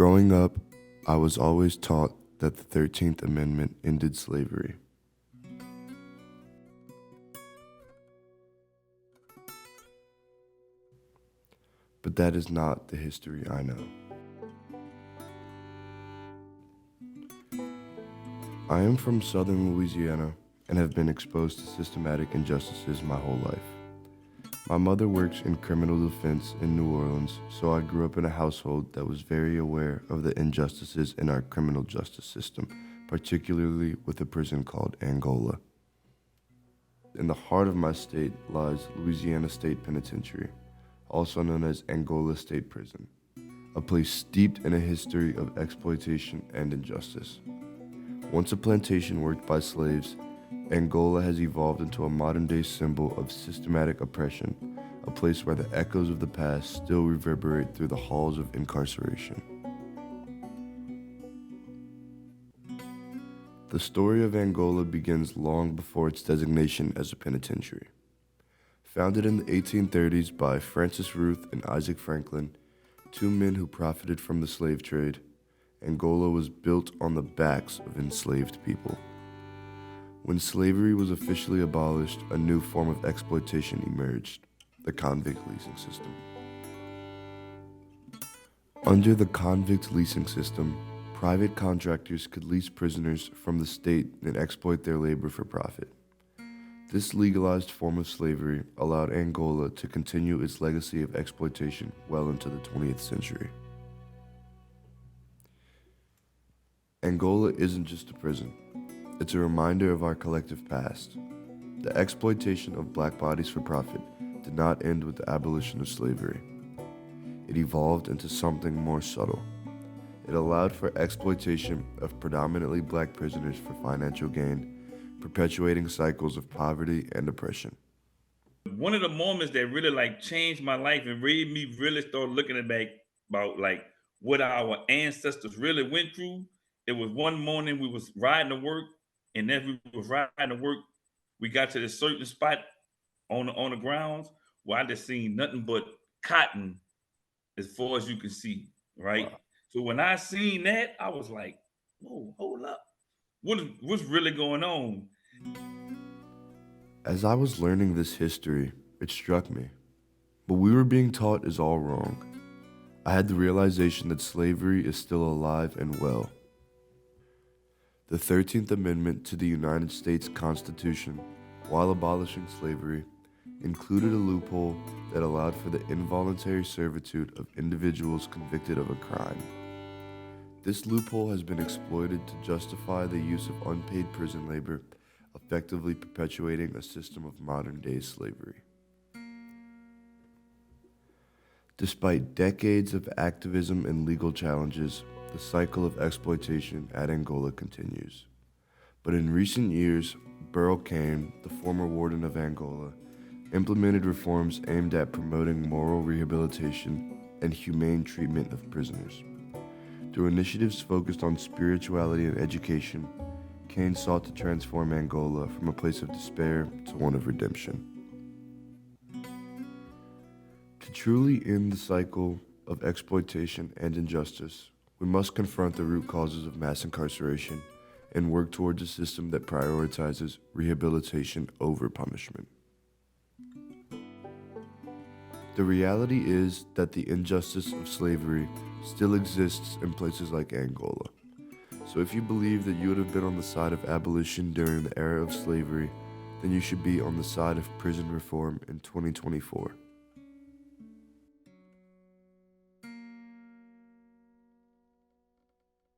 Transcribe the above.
Growing up, I was always taught that the 13th Amendment ended slavery. But that is not the history I know. I am from southern Louisiana and have been exposed to systematic injustices my whole life. My mother works in criminal defense in New Orleans, so I grew up in a household that was very aware of the injustices in our criminal justice system, particularly with a prison called Angola. In the heart of my state lies Louisiana State Penitentiary, also known as Angola State Prison, a place steeped in a history of exploitation and injustice. Once a plantation worked by slaves, Angola has evolved into a modern-day symbol of systematic oppression, a place where the echoes of the past still reverberate through the halls of incarceration. The story of Angola begins long before its designation as a penitentiary. Founded in the 1830s by Francis Ruth and Isaac Franklin, two men who profited from the slave trade, Angola was built on the backs of enslaved people. When slavery was officially abolished, a new form of exploitation emerged, the convict leasing system. Under the convict leasing system, private contractors could lease prisoners from the state and exploit their labor for profit. This legalized form of slavery allowed Angola to continue its legacy of exploitation well into the 20th century. Angola isn't just a prison. It's a reminder of our collective past. The exploitation of black bodies for profit did not end with the abolition of slavery. It evolved into something more subtle. It allowed for exploitation of predominantly black prisoners for financial gain, perpetuating cycles of poverty and oppression. One of the moments that really changed my life and made me really start looking at back about what our ancestors really went through. It was one morning we was riding to work, and as we was riding to work, we got to this certain spot on the grounds where I just seen nothing but cotton as far as you can see, right? Wow. So when I seen that, I was like, whoa, hold up. What's really going on? As I was learning this history, it struck me. What we were being taught is all wrong. I had the realization that slavery is still alive and well. The 13th Amendment to the United States Constitution, while abolishing slavery, included a loophole that allowed for the involuntary servitude of individuals convicted of a crime. This loophole has been exploited to justify the use of unpaid prison labor, effectively perpetuating a system of modern-day slavery. Despite decades of activism and legal challenges, the cycle of exploitation at Angola continues. But in recent years, Burl Cain, the former warden of Angola, implemented reforms aimed at promoting moral rehabilitation and humane treatment of prisoners. Through initiatives focused on spirituality and education, Cain sought to transform Angola from a place of despair to one of redemption. To truly end the cycle of exploitation and injustice, we must confront the root causes of mass incarceration and work towards a system that prioritizes rehabilitation over punishment. The reality is that the injustice of slavery still exists in places like Angola. So if you believe that you would have been on the side of abolition during the era of slavery, then you should be on the side of prison reform in 2024.